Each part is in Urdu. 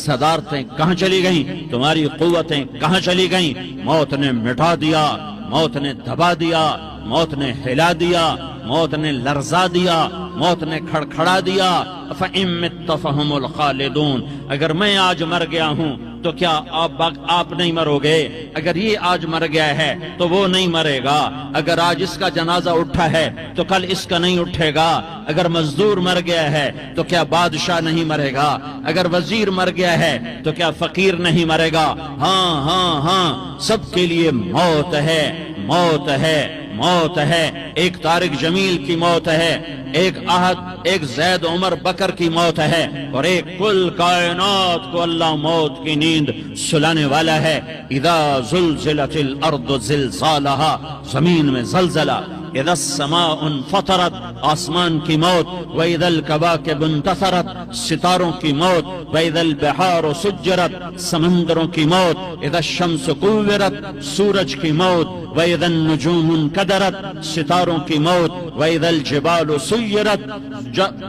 صدارتیں کہاں چلی گئیں، تمہاری قوتیں کہاں چلی گئیں؟ موت نے مٹا دیا، موت نے دبا دیا، موت نے ہلا دیا، موت نے لرزا دیا، موت نے کھڑکھڑا دیا۔ فَإِن مِتَّ فَهُمُ الْخَالِدُونَ، اگر میں آج مر گیا ہوں تو کیا آپ نہیں مرو گے؟ اگر یہ آج مر گیا ہے تو وہ نہیں مرے گا، اگر آج اس کا جنازہ اٹھا ہے تو کل اس کا نہیں اٹھے گا، اگر مزدور مر گیا ہے تو کیا بادشاہ نہیں مرے گا، اگر وزیر مر گیا ہے تو کیا فقیر نہیں مرے گا؟ ہاں ہاں ہاں، سب کے لیے موت ہے، موت ہے، موت ہے۔ ایک طارق جمیل کی موت ہے، ایک احد، ایک زید عمر بکر کی موت ہے، اور ایک کل کائنات کو اللہ موت کی نیند سلانے والا ہے۔ اذا زلزلت الارض زلزالها، زمین میں زلزلہ، اذا السماء انفطرت، آسمان کی موت، واذا الكواكب انتثرت، ستاروں کی موت، واذا البحار سجرت، سمندروں کی موت، اذا الشمس كورت، سورج کی موت، واذا النجوم انكدرت، ستاروں کی موت، واذا الجبال سيرت،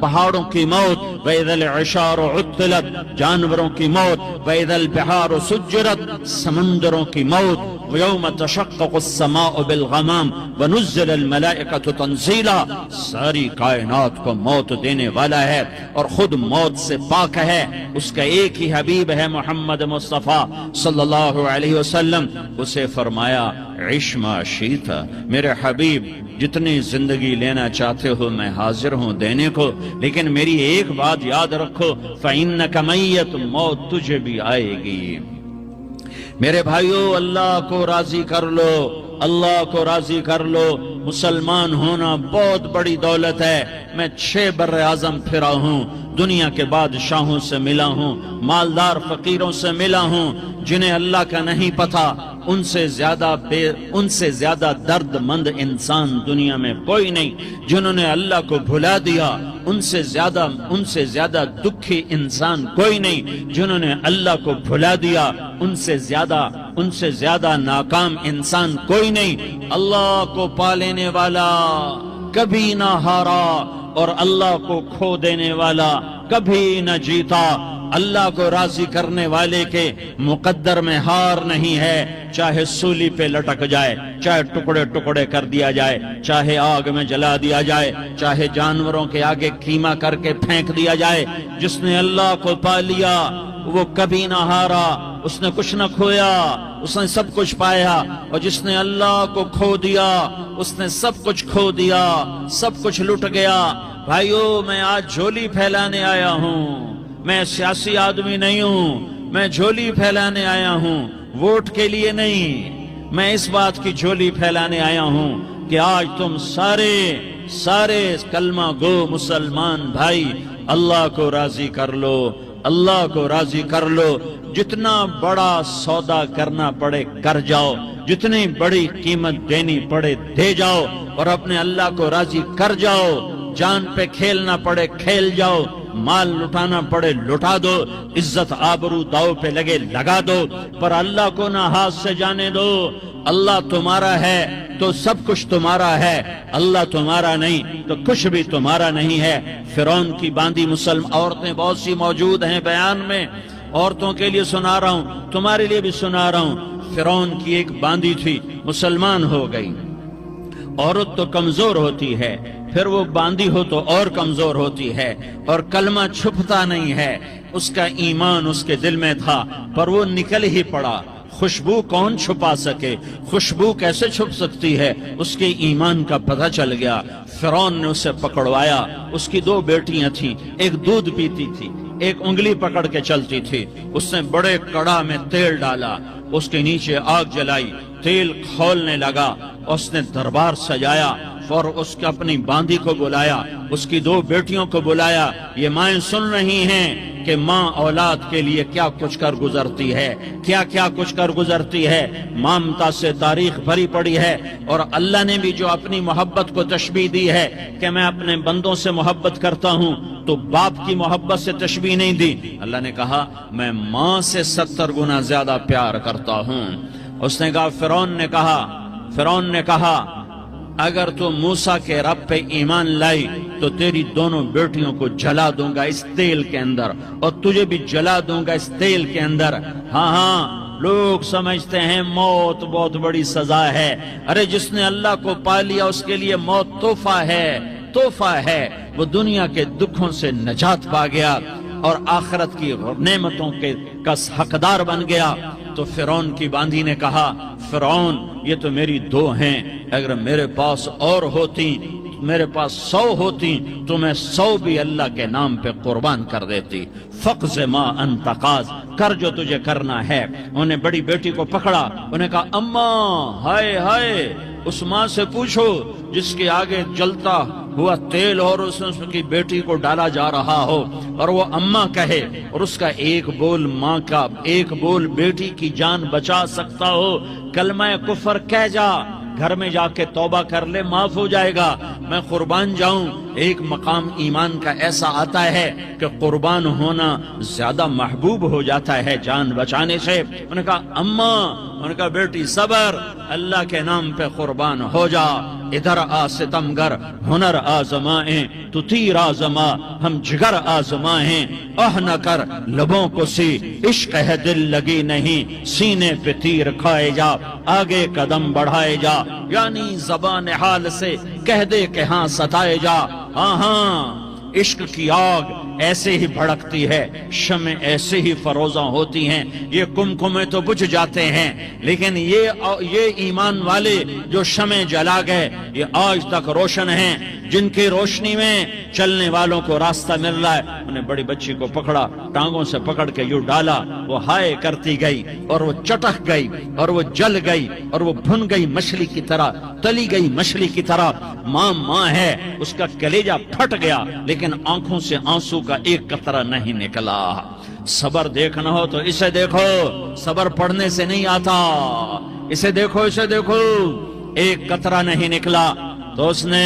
پہاڑوں کی موت، واذا العشار عطلت، جانوروں کی موت، واذا البحار سجرت، سمندروں کی موت، ويوم تشقق السماء بالغمام ونزل الملائكة تنزيلا، ساری کائنات کو موت دینے والا ہے اور خود موت سے پاک ہے۔ اس کا ایک ہی حبیب ہے محمد مصطفیٰ صلی اللہ علیہ وسلم۔ اسے فرمایا عش ما شئت، میرے حبیب جتنی زندگی لینا چاہتے ہو میں حاضر ہوں دینے کو، لیکن میری ایک بات یاد رکھو، فَإِنَّكَ مَيَّتٌ، موت تجھے بھی آئے گی۔ میرے بھائیو، اللہ کو راضی کر لو، اللہ کو راضی کر لو۔ مسلمان ہونا بہت بڑی دولت ہے۔ میں 6 بر اعظم پھرا ہوں، دنیا کے بادشاہوں سے ملا ہوں، مالدار فقیروں سے ملا ہوں، جنہیں اللہ کا نہیں پتہ، ان سے زیادہ درد مند انسان دنیا میں کوئی نہیں۔ جنہوں نے اللہ کو بھلا دیا، ان سے زیادہ دکھی انسان کوئی نہیں۔ جنہوں نے اللہ کو بھلا دیا، ان سے زیادہ ناکام انسان کوئی نہیں۔ اللہ کو پا لینے والا کبھی نہ ہارا، اور اللہ کو کھو دینے والا کبھی نہ جیتا۔ اللہ کو راضی کرنے والے کے مقدر میں ہار نہیں ہے، چاہے سولی پہ لٹک جائے، چاہے ٹکڑے ٹکڑے کر دیا جائے، چاہے آگ میں جلا دیا جائے، چاہے جانوروں کے آگے کیما کر کے پھینک دیا جائے۔ جس نے اللہ کو پا لیا وہ کبھی نہ ہارا، اس نے کچھ نہ کھویا، اس نے سب کچھ پایا۔ اور جس نے اللہ کو کھو دیا اس نے سب کچھ کھو دیا، سب کچھ لٹ گیا۔ بھائیو، میں آج جھولی پھیلانے آیا ہوں، میں سیاسی آدمی نہیں ہوں، میں جھولی پھیلانے آیا ہوں، ووٹ کے لیے نہیں۔ میں اس بات کی جھولی پھیلانے آیا ہوں کہ آج تم سارے کلمہ گو مسلمان بھائی اللہ کو راضی کر لو، اللہ کو راضی کر لو۔ جتنا بڑا سودا کرنا پڑے کر جاؤ، جتنی بڑی قیمت دینی پڑے دے جاؤ، اور اپنے اللہ کو راضی کر جاؤ۔ جان پہ کھیلنا پڑے کھیل جاؤ، مال لٹانا پڑے لٹا دو، عزت آبرو داؤ پہ لگے لگا دو، پر اللہ کو نہ ہاتھ سے جانے دو۔ اللہ تمہارا ہے تو سب کچھ تمہارا ہے، اللہ تمہارا نہیں تو کچھ بھی تمہارا نہیں ہے۔ فرعون کی باندھی مسلم عورتیں بہت سی موجود ہیں بیان میں، عورتوں کے لیے سنا رہا ہوں، تمہارے لیے بھی سنا رہا ہوں۔ فرعون کی ایک باندھی تھی، مسلمان ہو گئی۔ عورت تو کمزور ہوتی ہے، پھر وہ باندھی ہو تو اور کمزور ہوتی ہے، اور کلمہ چھپتا نہیں ہے۔ اس کا ایمان اس کے دل میں تھا، پر وہ نکل ہی پڑا۔ خوشبو کون چھپا سکے؟ خوشبو کیسے چھپ سکتی ہے؟ اس کے ایمان کا پتہ چل گیا۔ فرعون نے اسے پکڑوایا۔ اس کی 2 بیٹیاں تھیں، ایک دودھ پیتی تھی، ایک انگلی پکڑ کے چلتی تھی۔ اس نے بڑے کڑا میں تیل ڈالا، اس کے نیچے آگ جلائی، تیل کھولنے لگا، اس نے دربار سجایا، اور اس کے اپنی باندھی کو بلایا، اس کی 2 بیٹیوں کو بلایا۔ یہ مائیں سن رہی ہیں کہ ماں اولاد کے لیے کیا کچھ کر گزرتی ہے، کیا کچھ کر گزرتی ہے۔ مامتا سے تاریخ بھری پڑی ہے، اور اللہ نے بھی جو اپنی محبت کو تشبیہ دی ہے کہ میں اپنے بندوں سے محبت کرتا ہوں، تو باپ کی محبت سے تشبیہ نہیں دی۔ اللہ نے کہا میں ماں سے 70 گنا زیادہ پیار کرتا ہوں۔ اس نے کہا فرعون نے کہا اگر تو موسیٰ کے رب پہ ایمان لائی تو تیری دونوں بیٹیوں کو جلا دوں گا اس تیل کے اندر، اور تجھے بھی جلا دوں گا اس تیل کے اندر۔ ہاں لوگ سمجھتے ہیں موت بہت بڑی سزا ہے۔ ارے جس نے اللہ کو پا لیا اس کے لیے موت تحفہ ہے، تحفہ ہے۔ وہ دنیا کے دکھوں سے نجات پا گیا اور آخرت کی نعمتوں کا حقدار بن گیا۔ تو فرعون کی باندھی نے کہا، فرعون یہ تو میری دو ہیں، اگر میرے پاس اور ہوتی، میرے پاس 100 ہوتی تو میں 100 بھی اللہ کے نام پہ قربان کر دیتی۔ فقض ما انت قاض، کر جو تجھے کرنا ہے۔ انہوں نے بڑی بیٹی کو پکڑا، انہوں نے کہا اماں ہائے ہائے، اس ماں سے پوچھو جس کے آگے جلتا ہوا تیل اور اس کی بیٹی کو ڈالا جا رہا ہو اور وہ اماں کہے، اور اس کا ایک بول ماں کا، ایک بول بیٹی کی جان بچا سکتا ہو، کلمہ کفر کہہ جا، گھر میں جا کے توبہ کر لے، معاف ہو جائے گا، میں قربان جاؤں۔ ایک مقام ایمان کا ایسا آتا ہے کہ قربان ہونا زیادہ محبوب ہو جاتا ہے جان بچانے سے۔ انہوں نے کہا اماں، انہوں نے کہا بیٹی صبر، اللہ کے نام پہ قربان ہو جا۔ ادھر آ ستمگر، ہنر آزمائیں تو تیر آزما، ہم جگر آزمائیں اہ نہ کر لبوں کو سی، عشق ہے دل لگی نہیں، سینے پہ تیر کھائے جا، آگے قدم بڑھائے جا، یعنی زبان حال سے کہہ دے کہ ہاں ستائے جا۔ ہاں ہاں عشق کی آگ ایسے ہی بھڑکتی ہے، شمع ایسے ہی فروزاں ہوتی ہیں، یہ کمکمے تو بجھ جاتے ہیں، لیکن یہ ایمان والے جو شمع جلا گئے یہ آج تک روشن ہیں، جن کی روشنی میں چلنے والوں کو راستہ مل رہا ہے۔ انہیں بڑی بچی کو پکڑا، ٹانگوں سے پکڑ کے یوں ڈالا، وہ ہائے کرتی گئی اور وہ چٹک گئی اور وہ جل گئی اور وہ بھن گئی مچھلی کی طرح، تلی گئی مچھلی کی طرح۔ ماں ہے، اس کا کلیجہ پھٹ گیا لیکن آنکھوں سے آنسو کا ایک قطرہ نہیں نکلا۔ صبر دیکھنا ہو تو اسے دیکھو، صبر پڑھنے سے نہیں آتا، اسے دیکھو، اسے دیکھو۔ ایک قطرہ نہیں نکلا تو اس نے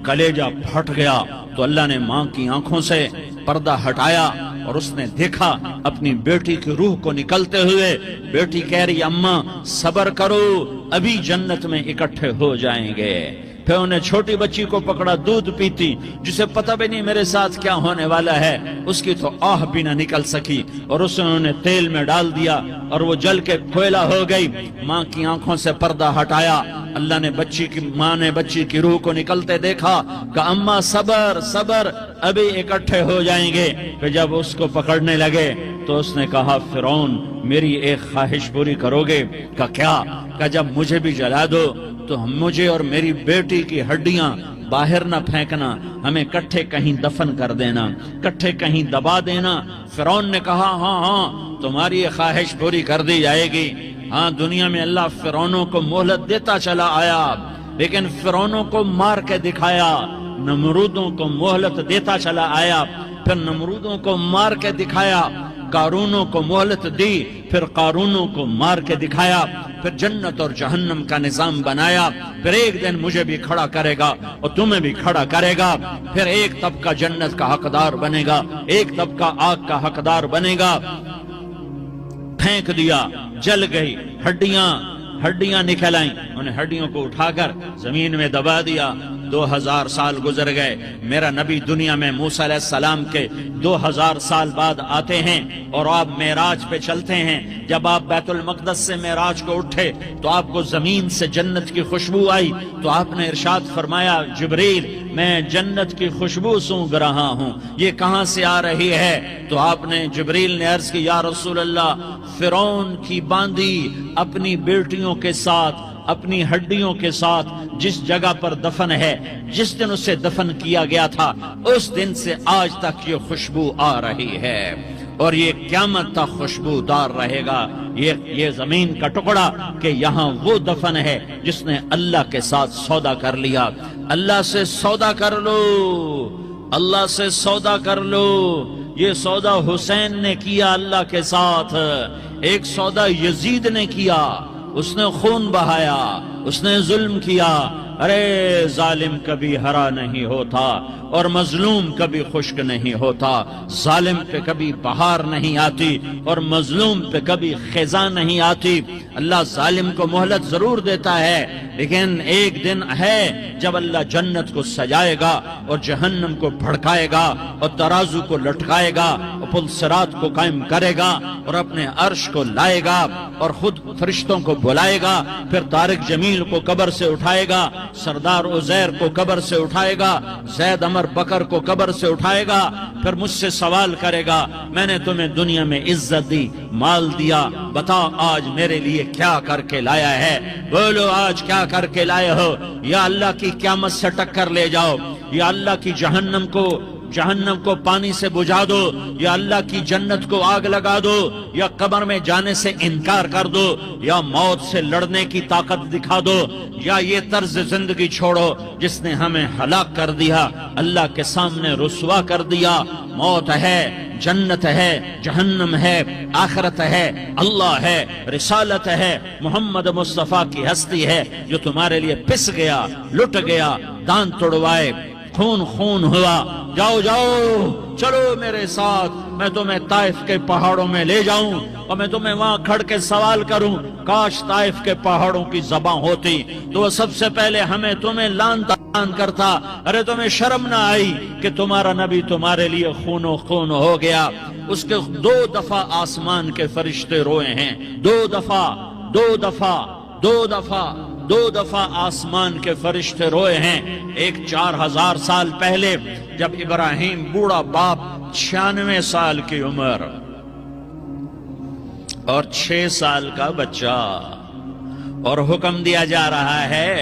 کلیجہ پھٹ گیا، تو اللہ نے ماں کی آنکھوں سے پردہ ہٹایا اور اس نے دیکھا اپنی بیٹی کی روح کو نکلتے ہوئے۔ بیٹی کہہ رہی اماں صبر کرو، ابھی جنت میں اکٹھے ہو جائیں گے۔ پھر انہیں چھوٹی بچی کو پکڑا، دودھ پیتی، جسے پتہ بھی نہیں میرے ساتھ کیا ہونے والا ہے، اس کی تو آہ بھی نہ نکل سکی، اور اس نے انہیں تیل میں ڈال دیا اور وہ جل کے کوئلہ ہو گئی۔ ماں کی آنکھوں سے پردہ ہٹایا، اللہ نے ماں نے بچی کی روح کو نکلتے دیکھا کہ اماں صبر صبر، ابھی اکٹھے ہو جائیں گے۔ پھر جب اس کو پکڑنے لگے تو اس نے کہا فرعون میری ایک خواہش پوری کرو گے؟ کہ کیا؟ کہ جب مجھے بھی جلا دو تو مجھے اور میری بیٹی کی ہڈیاں باہر نہ پھینکنا، ہمیں کٹھے کہیں دفن کر دینا، کٹھے کہیں دبا دینا۔ فرعون نے کہا ہاں ہاں تمہاری یہ خواہش پوری کر دی جائے گی۔ ہاں دنیا میں اللہ فرعونوں کو مہلت دیتا چلا آیا، لیکن فرعونوں کو مار کے دکھایا، نمرودوں کو مہلت دیتا چلا آیا، پھر نمرودوں کو مار کے دکھایا، قارونوں کو مہلت دی، پھر قارونوں کو مار کے دکھایا، پھر جنت اور جہنم کا نظام بنایا، پھر ایک دن مجھے بھی کھڑا کرے گا اور تمہیں بھی کھڑا کرے گا، پھر ایک طبقہ جنت کا حقدار بنے گا، ایک طبقہ آگ کا حقدار بنے گا۔ پھینک دیا، جل گئی، ہڈیاں نکل آئیں، انہیں ہڈیوں کو اٹھا کر زمین میں دبا دیا۔ 2000 سال گزر گئے، میرا نبی دنیا میں موسیٰ علیہ السلام کے 2000 سال بعد آتے ہیں اور آپ معراج پہ چلتے ہیں۔ جب آپ بیت المقدس سے معراج کو اٹھے تو آپ کو زمین سے جنت کی خوشبو آئی، تو آپ نے ارشاد فرمایا جبریل میں جنت کی خوشبو سونگھ رہا ہوں، یہ کہاں سے آ رہی ہے؟ تو آپ نے جبریل نے عرض کی یا رسول اللہ، فرعون کی باندھی اپنی بیٹیوں کے ساتھ، اپنی ہڈیوں کے ساتھ جس جگہ پر دفن ہے، جس دن اسے دفن کیا گیا تھا، اس دن سے آج تک یہ خوشبو آ رہی ہے اور یہ قیامت تک خوشبودار رہے گا۔ یہ زمین کا ٹکڑا کہ یہاں وہ دفن ہے جس نے اللہ کے ساتھ سودا کر لیا۔ اللہ سے سودا کر لو، اللہ سے سودا کر لو۔ یہ سودا حسین نے کیا اللہ کے ساتھ، ایک سودا یزید نے کیا، اس نے خون بہایا، اس نے ظلم کیا، ارے ظالم کبھی ہرا نہیں ہوتا اور مظلوم کبھی خشک نہیں ہوتا، ظالم پہ کبھی بہار نہیں آتی اور مظلوم پہ کبھی خزاں نہیں آتی۔ اللہ ظالم کو مہلت ضرور دیتا ہے، لیکن ایک دن ہے جب اللہ جنت کو سجائے گا اور جہنم کو بھڑکائے گا اور ترازو کو لٹکائے گا اور پل صراط کو قائم کرے گا اور اپنے عرش کو لائے گا اور خود فرشتوں کو بلائے گا، پھر طارق جمیل کو قبر سے اٹھائے گا، سردار عزیر کو قبر سے اٹھائے گا، زید عمر بکر کو قبر سے اٹھائے گا، پھر مجھ سے سوال کرے گا میں نے تمہیں دنیا میں عزت دی، مال دیا، بتاؤ آج میرے لیے کیا کر کے لایا ہے؟ بولو آج کیا کر کے لائے ہو؟ یا اللہ کی قیامت سے ٹکر لے جاؤ، یا اللہ کی جہنم کو پانی سے بجھا دو، یا اللہ کی جنت کو آگ لگا دو، یا قبر میں جانے سے انکار کر دو، یا موت سے لڑنے کی طاقت دکھا دو، یا یہ طرز زندگی چھوڑو جس نے ہمیں ہلاک کر دیا، اللہ کے سامنے رسوا کر دیا۔ موت ہے، جنت ہے، جہنم ہے، آخرت ہے، اللہ ہے، رسالت ہے، محمد مصطفیٰ کی ہستی ہے جو تمہارے لیے پس گیا، لٹ گیا، دان توڑوائے، خون ہوا۔ جاؤ چلو میرے ساتھ، میں تمہیں طائف کے پہاڑوں میں لے جاؤں اور میں تمہیں وہاں کھڑ کے سوال کروں، کاش طائف کے پہاڑوں کی زباں ہوتی تو وہ سب سے پہلے ہمیں تمہیں لان تان کرتا۔ ارے تمہیں شرم نہ آئی کہ تمہارا نبی تمہارے لیے خون ہو گیا؟ اس کے 2 دفعہ آسمان کے فرشتے روئے ہیں، 2 دفعہ آسمان کے فرشتے روئے ہیں۔ ایک 4000 سال پہلے جب ابراہیم بوڑھا باپ، 96 سال کی عمر اور 6 سال کا بچہ، اور حکم دیا جا رہا ہے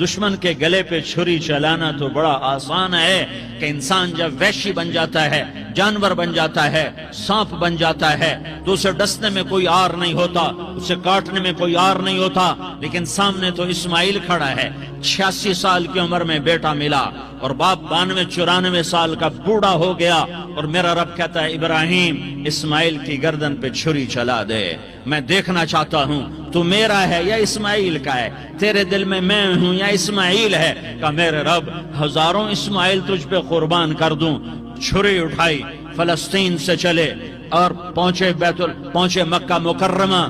دشمن کے گلے پہ چھری چلانا تو بڑا آسان ہے کہ انسان جب وحشی بن جاتا ہے، جانور بن جاتا ہے، سانپ بن جاتا ہے تو اسے ڈسنے میں کوئی آر نہیں ہوتا، اسے کاٹنے میں کوئی آر نہیں ہوتا، لیکن سامنے تو اسماعیل کھڑا ہے، 86 سال کی عمر میں بیٹا ملا اور باپ 92-94 سال کا بوڑھا ہو گیا، اور میرا رب کہتا ہے ابراہیم اسماعیل کی گردن پہ چھری چلا دے، میں دیکھنا چاہتا ہوں تو میرا ہے یا اسماعیل کا ہے، تیرے دل میں میں ہوں یا اسماعیل ہے؟ کہ میرے رب ہزاروں اسماعیل تجھ پہ قربان کر دوں۔ چھری اٹھائی، فلسطین سے چلے اور پہنچے مکہ مکرمہ،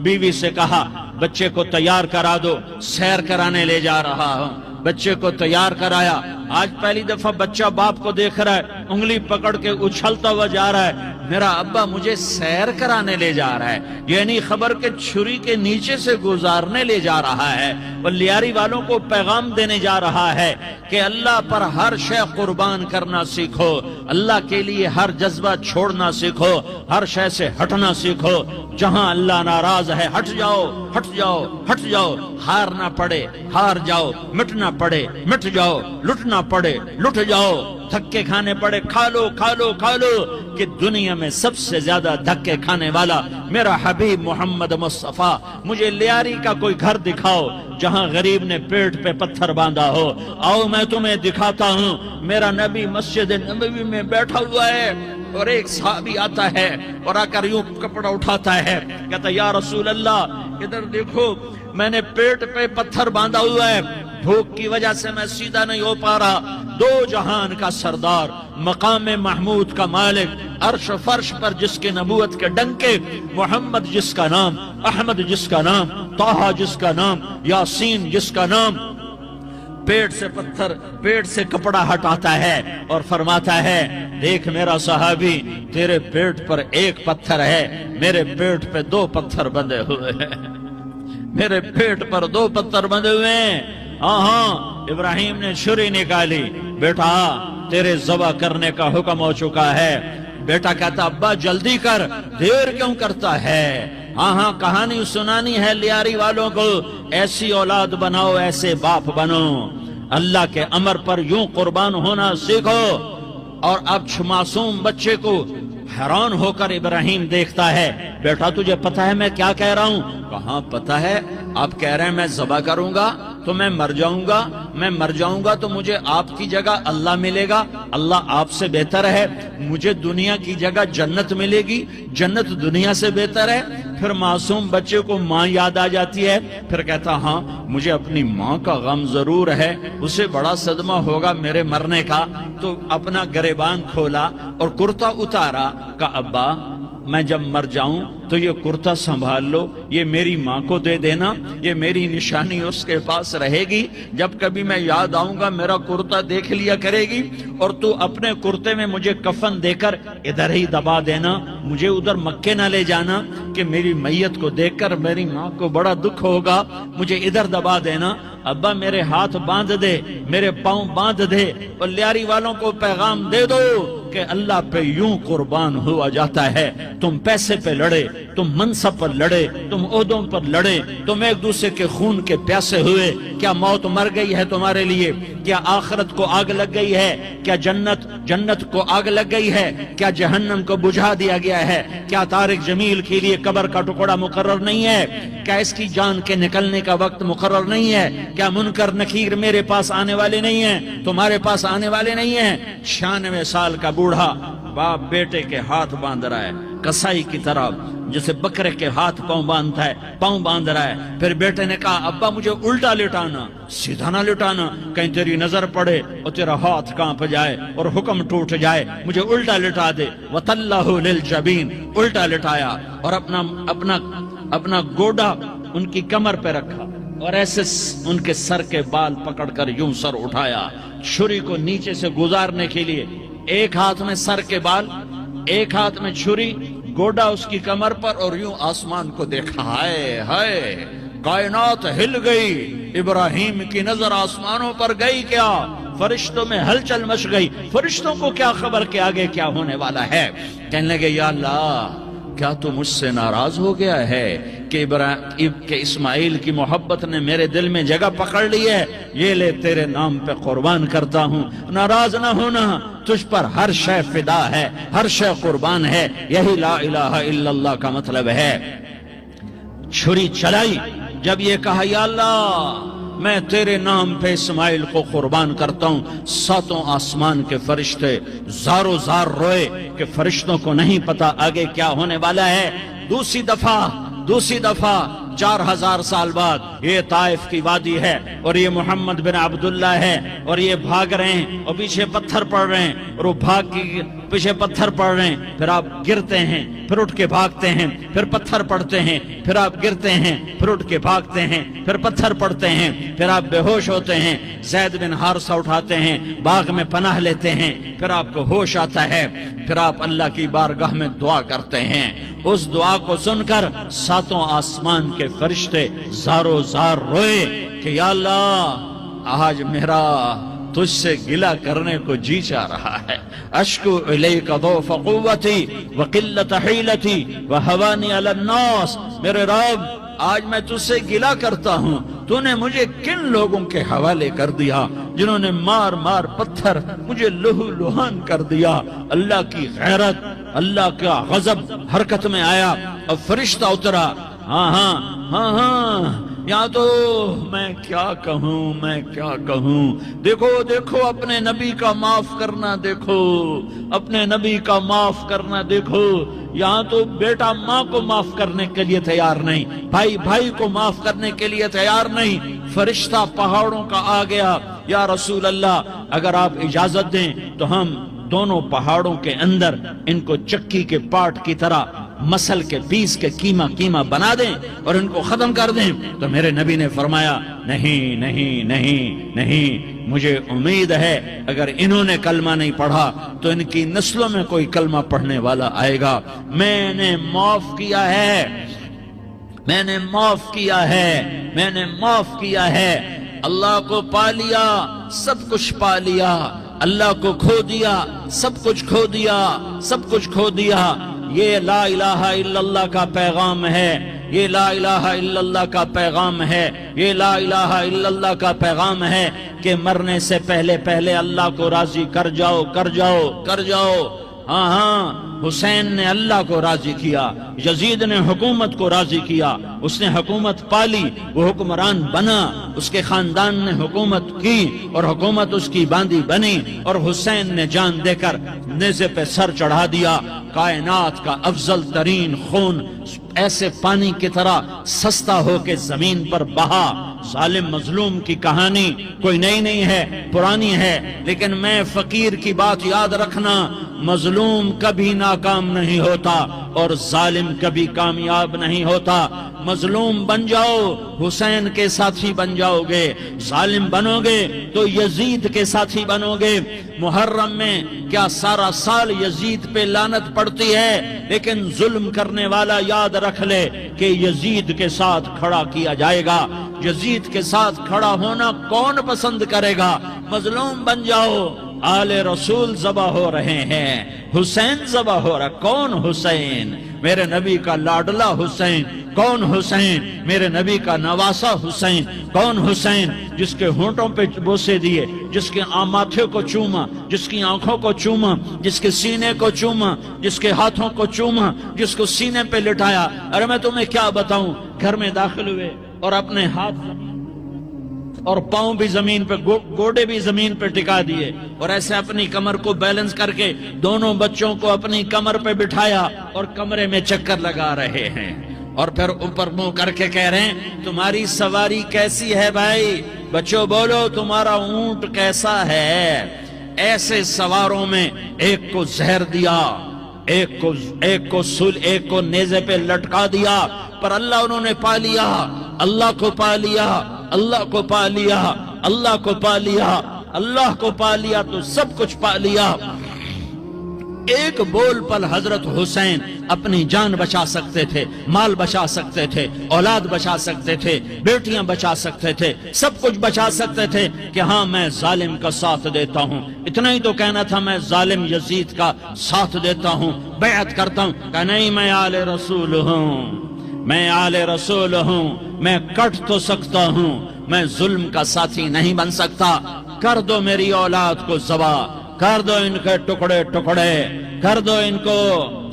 بیوی سے کہا بچے کو تیار کرا دو، سیر کرانے لے جا رہا ہوں۔ بچے کو تیار کرایا، آج پہلی دفعہ بچہ باپ کو دیکھ رہا ہے، انگلی پکڑ کے اچھلتا ہوا جا رہا ہے، میرا ابا مجھے سیر کرانے لے جا رہا ہے، یعنی خبر کے چھری کے نیچے سے گزارنے لے جا رہا ہے۔ وہ لیاری والوں کو پیغام دینے جا رہا ہے کہ اللہ پر ہر شے قربان کرنا سیکھو، اللہ کے لیے ہر جذبہ چھوڑنا سیکھو، ہر شے سے ہٹنا سیکھو، جہاں اللہ ناراض ہے ہٹ جاؤ، ہار نہ پڑے ہار جاؤ، مٹنا پڑے مٹ جاؤ، لٹنا پڑے لٹ جاؤ، دھکے کھانے پڑے کھا لو کہ دنیا میں سب سے زیادہ دھکے کھانے والا میرا حبیب محمد مصطفیٰ۔ مجھے لیاری کا کوئی گھر دکھاؤ جہاں غریب نے پیٹ پہ پتھر باندھا ہو، آؤ میں تمہیں دکھاتا ہوں۔ میرا نبی مسجد نبوی میں بیٹھا ہوا ہے اور ایک صحابی آتا ہے اور آ کر یوں کپڑا اٹھاتا ہے، کہتا یا رسول اللہ ادھر دیکھو، میں نے پیٹ پہ پتھر باندھا ہوا ہے، بھوک کی وجہ سے میں سیدھا نہیں ہو پا رہا۔ 2 جہان کا سردار، مقام محمود کا مالک، عرش و فرش پر جس کے نبوت کے ڈنکے، محمد جس کا نام، احمد جس کا نام، طٰہٰ جس کا نام، یاسین جس کا نام، پیٹ سے کپڑا ہٹاتا ہے اور فرماتا ہے دیکھ میرا صحابی، تیرے پیٹ پر 1 پتھر ہے، میرے پیٹ پہ 2 پتھر بندھے ہوئے ہیں، میرے پیٹ پر 2 پتھر بندھے ہوئے ہیں۔ ہاں ابراہیم نے چھری نکالی، بیٹا تیرے ذبح کرنے کا حکم ہو چکا ہے۔ بیٹا کہتا ابا جلدی کر، دیر کیوں کرتا ہے؟ ہاں کہانی سنانی ہے لیاری والوں کو، ایسی اولاد بناؤ، ایسے باپ بنو، اللہ کے امر پر یوں قربان ہونا سیکھو۔ اور اب معصوم بچے کو حیران ہو کر ابراہیم دیکھتا ہے، بیٹا تجھے پتا ہے میں کیا کہہ رہا ہوں؟ کہاں پتا ہے، آپ کہہ رہے ہیں میں ذبح کروں گا، تو میں مر جاؤں گا تو مجھے آپ کی جگہ اللہ ملے گا، اللہ آپ سے بہتر ہے، مجھے دنیا کی جگہ جنت ملے گی، جنت دنیا سے بہتر ہے۔ پھر معصوم بچے کو ماں یاد آ جاتی ہے، پھر کہتا ہاں مجھے اپنی ماں کا غم ضرور ہے، اسے بڑا صدمہ ہوگا میرے مرنے کا۔ تو اپنا گریبان کھولا اور کرتا اتارا، کہا ابا میں جب مر جاؤں تو یہ کرتا سنبھال لو، یہ میری ماں کو دے دینا، یہ میری نشانی اس کے پاس رہے گی، جب کبھی میں یاد آؤں گا میرا کرتا دیکھ لیا کرے گی، اور تو اپنے کرتے میں مجھے کفن دے کر ادھر ہی دبا دینا، مجھے ادھر مکے نہ لے جانا کہ میری میت کو دیکھ کر میری ماں کو بڑا دکھ ہوگا، مجھے ادھر دبا دینا۔ ابا میرے ہاتھ باندھ دے، میرے پاؤں باندھ دے، اور لیاری والوں کو پیغام دے دو کہ اللہ پہ یوں قربان ہوا جاتا ہے۔ تم پیسے پہ لڑے، تم منصب پر لڑے، تم عہدوں پر لڑے، تم ایک دوسرے کے خون کے پیاسے ہوئے، کیا موت مر گئی ہے تمہارے لیے؟ کیا آخرت کو آگ لگ گئی ہے؟ کیا جنت کو آگ لگ گئی ہے؟ کیا جہنم کو بجھا دیا گیا ہے؟ کیا طارق جمیل کے لیے قبر کا ٹکڑا مقرر نہیں ہے؟ کیا اس کی جان کے نکلنے کا وقت مقرر نہیں ہے؟ کیا منکر نکیر میرے پاس آنے والے نہیں ہیں، تمہارے پاس آنے والے نہیں ہیں؟ 96 سال کا بوڑھا باپ بیٹے کے ہاتھ باندھ رہا ہے کسائی کی طرح، جسے بکرے کے ہاتھ پاؤں باندھتا ہے، پاؤں باندھ رہا ہے۔ پھر بیٹے نے کہا ابا مجھے الٹا لٹانا، سیدھا نہ لٹانا، کہیں تیری نظر پڑے اور تیرا ہاتھ کانپ جائے اور حکم ٹوٹ جائے، مجھے الٹا لٹا دے۔ وَتَلَّهُ لِلْجَبِينَ، الٹا لٹایا اور اپنا گوڈا ان کی کمر پہ رکھا، اور ایسے ان کے سر کے بال پکڑ کر یوں سر اٹھایا، چھری کو نیچے سے گزارنے کے لیے، ایک ہاتھ میں سر کے بال، ایک ہاتھ میں چھری، گوڈا اس کی کمر پر، اور یوں آسمان کو دیکھا۔ ہائے ہائے، کائنات ہل گئی، ابراہیم کی نظر آسمانوں پر گئی کیا؟ فرشتوں میں ہلچل مچ گئی، فرشتوں کو کیا خبر کہ آگے کیا ہونے والا ہے؟ کہنے لگے یا اللہ کیا تو مجھ سے ناراض ہو گیا ہے کہ اسماعیل کی محبت نے میرے دل میں جگہ پکڑ لی ہے؟ یہ لے تیرے نام پہ قربان کرتا ہوں، ناراض نہ ہونا، تجھ پر ہر شے فدا ہے، ہر شے قربان ہے، یہی لا الہ الا اللہ کا مطلب ہے۔ چھری چلائی، جب یہ کہا یا اللہ میں تیرے نام پہ اسماعیل کو قربان کرتا ہوں، ساتوں آسمان کے فرشتے زارو زار روئے کہ فرشتوں کو نہیں پتا آگے کیا ہونے والا ہے۔ دوسری دفعہ 4000 سال بعد یہ طائف کی وادی ہے، اور یہ محمد بن عبداللہ ہے، اور یہ بھاگ رہے ہیں اور پیچھے پتھر پڑ رہے ہیں، اور وہ بھاگ کے پیچھے پتھر پڑ رہے ہیں، پھر آپ گرتے ہیں، پھر اٹھ کے بھاگتے ہیں، پھر پتھر پڑتے ہیں، پھر آپ گرتے ہیں، پھر اٹھ کے بھاگتے ہیں، پھر پتھر پڑتے ہیں، پھر آپ بے ہوش ہوتے ہیں، زید بن حارثہ اٹھاتے ہیں، باغ میں پناہ لیتے ہیں، پھر آپ کو ہوش آتا ہے، پھر آپ اللہ کی بارگاہ میں دعا کرتے ہیں۔ اس دعا کو سن کر ساتوں آسمان کے فرشتے زارو زار روئے کہ یا اللہ آج میرا تجھ سے گلہ کرنے کو جی چاہ رہا ہے۔ اشکو الیک ضعف قوتی وقلت حیلتی وہوانی علی الناس، میرے رب آج میں تجھ سے گلہ کرتا ہوں، تو نے مجھے کن لوگوں کے حوالے کر دیا جنہوں نے مار مار پتھر مجھے لہو لہان کر دیا۔ اللہ کی غیرت، اللہ کا غضب حرکت میں آیا اور فرشتہ اترا۔ ہاں یا تو میں کیا کہوں، دیکھو اپنے نبی کا معاف کرنا، دیکھو اپنے نبی کا معاف کرنا، دیکھو یہاں تو بیٹا ماں کو معاف کرنے کے لیے تیار نہیں، بھائی کو معاف کرنے کے لیے تیار نہیں۔ فرشتہ پہاڑوں کا آ گیا، یا رسول اللہ اگر آپ اجازت دیں تو ہم دونوں پہاڑوں کے اندر ان کو چکی کے پاٹ کی طرح مسل کے پیس کے کیما بنا دیں اور ان کو ختم کر دیں۔ تو میرے نبی نے فرمایا نہیں، مجھے امید ہے اگر انہوں نے کلمہ نہیں پڑھا تو ان کی نسلوں میں کوئی کلمہ پڑھنے والا آئے گا۔ میں نے معاف کیا ہے، اللہ کو پا لیا، سب کچھ پا لیا، اللہ کو کھو دیا، سب کچھ کھو دیا۔ یہ لا الہ الا اللہ کا پیغام ہے، یہ لا الہ الا اللہ کا پیغام ہے، یہ لا الہ الا اللہ کا پیغام ہے کہ مرنے سے پہلے اللہ کو راضی کر جاؤ۔ ہاں ہاں، حسین نے اللہ کو راضی کیا، یزید نے حکومت کو راضی کیا، اس نے حکومت پالی، وہ حکمران بنا، اس کے خاندان نے حکومت کی اور حکومت اس کی باندھی بنی، اور حسین نے جان دے کر نیزے پہ سر چڑھا دیا۔ کائنات کا افضل ترین خون ایسے پانی کی طرح سستا ہو کے زمین پر بہا۔ ظالم مظلوم کی کہانی کوئی نئی نہیں ہے، پرانی ہے، لیکن میں فقیر کی بات یاد رکھنا، مظلوم کبھی ناکام نہیں ہوتا اور ظالم کبھی کامیاب نہیں ہوتا۔ مظلوم بن جاؤ حسین کے ساتھی بن جاؤ گے، ظالم بنو گے تو یزید کے ساتھی بنو گے۔ محرم میں کیا سارا سال یزید پہ لعنت پڑتی ہے، لیکن ظلم کرنے والا یاد رکھ لے کہ یزید کے ساتھ کھڑا کیا جائے گا۔ یزید کے ساتھ کھڑا ہونا کون پسند کرے گا؟ مظلوم بن جاؤ، آل رسول ذبح ہو رہے ہیں، حسین ذبح ہو رہا۔ کون حسین؟ میرے نبی کا لاڈلا حسین۔ کون حسین؟ میرے نبی کا نواسا حسین۔ کون حسین؟ جس کے ہونٹوں پہ بوسے دیے، جس کے ماتھے کو چوما، جس کی آنکھوں کو چوما، جس کے سینے کو چوما، جس کے ہاتھوں کو چوما، جس کو سینے پہ لٹایا۔ ارے میں تمہیں کیا بتاؤں، گھر میں داخل ہوئے اور اپنے ہاتھ اور پاؤں بھی زمین پہ، گوڑے بھی زمین پہ ٹکا دیے، اور ایسے اپنی کمر کو بیلنس کر کے دونوں بچوں کو اپنی کمر پہ بٹھایا اور کمرے میں چکر لگا رہے ہیں، اور پھر اوپر منہ کر کے کہہ رہے ہیں تمہاری سواری کیسی ہے بھائی؟ بچوں بولو تمہارا اونٹ کیسا ہے؟ ایسے سواروں میں ایک کو زہر دیا، ایک کو نیزے پہ لٹکا دیا، پر اللہ انہوں نے پا لیا، اللہ کو پا لیا، اللہ کو پا لیا، اللہ کو پا لیا، اللہ کو پا لیا تو سب کچھ پا لیا۔ ایک بول پل حضرت حسین اپنی جان بچا سکتے تھے، مال بچا سکتے تھے، اولاد بچا سکتے تھے، بیٹیاں بچا سکتے تھے، سب کچھ بچا سکتے تھے کہ ہاں میں ظالم کا ساتھ دیتا ہوں۔ اتنا ہی تو کہنا تھا میں ظالم یزید کا ساتھ دیتا ہوں، بیعت کرتا ہوں، کہ نہیں میں آل رسول ہوں، میں آل رسول ہوں، میں کٹ تو سکتا ہوں، میں ظلم کا ساتھی نہیں بن سکتا۔ کر دو میری اولاد کو ذبح، کر دو ان کے ٹکڑے ٹکڑے، کر دو ان کو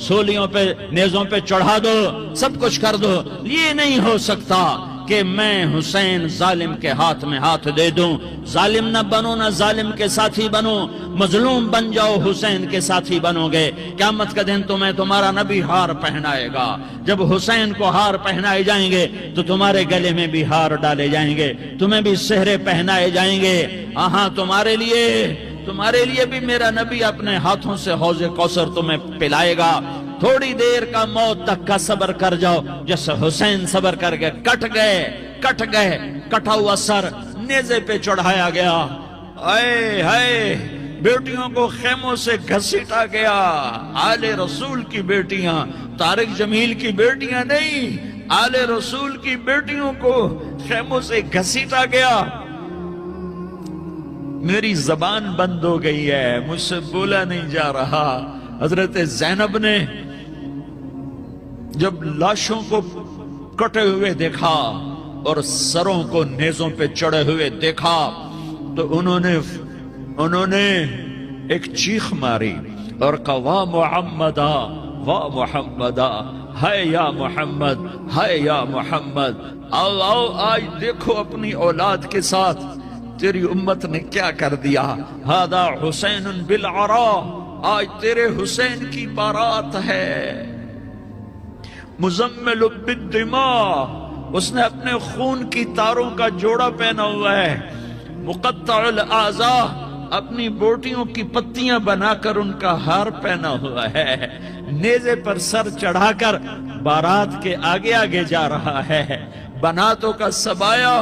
سولیوں پہ نیزوں پہ چڑھا دو، سب کچھ کر دو۔ یہ نہیں ہو سکتا کہ میں حسین ظالم کے ہاتھ میں ہاتھ دے دوں۔ ظالم نہ بنو، نہ ظالم کے ساتھی بنو، مظلوم بن جاؤ، حسین کے ساتھی بنو گے۔ قیامت کا دن تمہیں تمہارا نبی ہار پہنائے گا۔ جب حسین کو ہار پہنائے جائیں گے تو تمہارے گلے میں بھی ہار ڈالے جائیں گے، تمہیں بھی سہرے پہنائے جائیں گے۔ ہاں تمہارے لیے بھی میرا نبی اپنے ہاتھوں سے حوض کوثر تمہیں پلائے گا۔ تھوڑی دیر کا موت تک کا صبر کر جاؤ، جیسے حسین صبر کر گئے، کٹ گئے، کٹا ہوا سر نیزے پہ چڑھایا گیا۔ اے ہائے، بیٹیوں کو خیموں سے گھسیٹا گیا۔ آل رسول کی بیٹیاں، طارق جمیل کی بیٹیاں نہیں، آل رسول کی بیٹیوں کو خیموں سے گھسیٹا گیا۔ میری زبان بند ہو گئی ہے، مجھ سے بولا نہیں جا رہا۔ حضرت زینب نے جب لاشوں کو کٹے ہوئے دیکھا اور سروں کو نیزوں پہ چڑھے ہوئے دیکھا تو انہوں نے ایک چیخ ماری اور کہا واہ محمدا، واہ محمدا، ہائے یا محمد، ہائے یا محمد۔ آؤ آج دیکھو اپنی اولاد کے ساتھ تیری امت نے کیا کر دیا۔ ہذا حسین بالعراء، آج تیرے حسین کی بارات ہے۔ مزمل بالدماء، اس نے اپنے خون کی تاروں کا جوڑا پہنا ہوا ہے۔ مقطع الاعضاء، اپنی بوٹیوں کی پتیاں بنا کر ان کا ہار پہنا ہوا ہے۔ نیزے پر سر چڑھا کر بارات کے آگے آگے جا رہا ہے۔ بناتوں کا سبایا،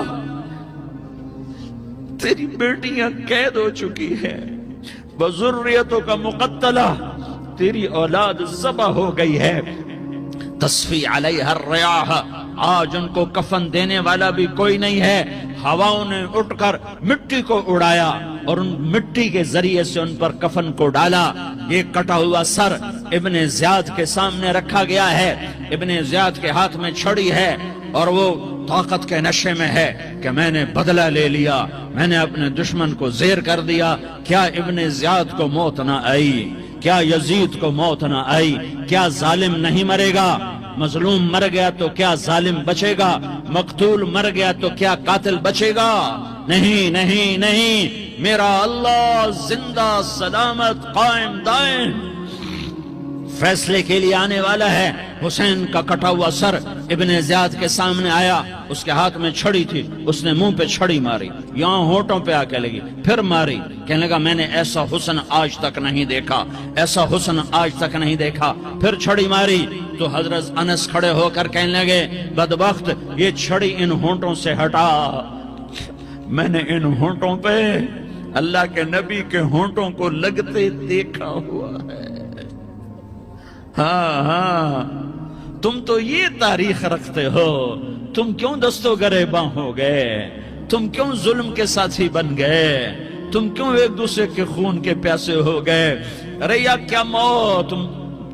تیری بیٹیاں قید ہو چکی ہے۔ بذریتوں کا مقتلہ، تیری اولاد ذبح ہو گئی ہے۔ تصفی علیہ الریاح، آج ان کو کفن دینے والا بھی کوئی نہیں ہے۔ ہواؤں نے اٹھ کر مٹی کو اڑایا اور ان مٹی کے ذریعے سے ان پر کفن کو ڈالا۔ یہ کٹا ہوا سر ابن زیاد کے سامنے رکھا گیا ہے۔ ابن زیاد کے ہاتھ میں چھڑی ہے اور وہ طاقت کے نشے میں ہے کہ میں نے بدلہ لے لیا، میں نے اپنے دشمن کو زیر کر دیا۔ کیا ابن زیاد کو موت نہ آئی؟ کیا یزید کو موت نہ آئی؟ کیا ظالم نہیں مرے گا؟ مظلوم مر گیا تو کیا ظالم بچے گا؟ مقتول مر گیا تو کیا قاتل بچے گا؟ نہیں نہیں نہیں، میرا اللہ زندہ سلامت قائم دائم فیصلے کے لیے آنے والا ہے۔ حسین کا کٹا ہوا سر ابن زیاد کے سامنے آیا، اس کے ہاتھ میں چھڑی تھی، اس نے منہ پہ چھڑی ماری، یہاں ہونٹوں پہ آ کے لگی، پھر ماری، کہنے لگا میں نے ایسا حسن آج تک نہیں دیکھا، ایسا حسن آج تک نہیں دیکھا، پھر چھڑی ماری تو حضرت انس کھڑے ہو کر کہنے لگے بدبخت یہ چھڑی ان ہونٹوں سے ہٹا، میں نے ان ہونٹوں پہ اللہ کے نبی کے ہونٹوں کو لگتے دیکھا ہوا ہے۔ ہاں ہاں، تم تو یہ تاریخ رکھتے ہو، تم کیوں دستو گریباں ہو گئے؟ تم کیوں ظلم کے ساتھی بن گئے؟ تم کیوں ایک دوسرے کے خون کے پیاسے ہو گئے؟ ارے یا کیا موت تم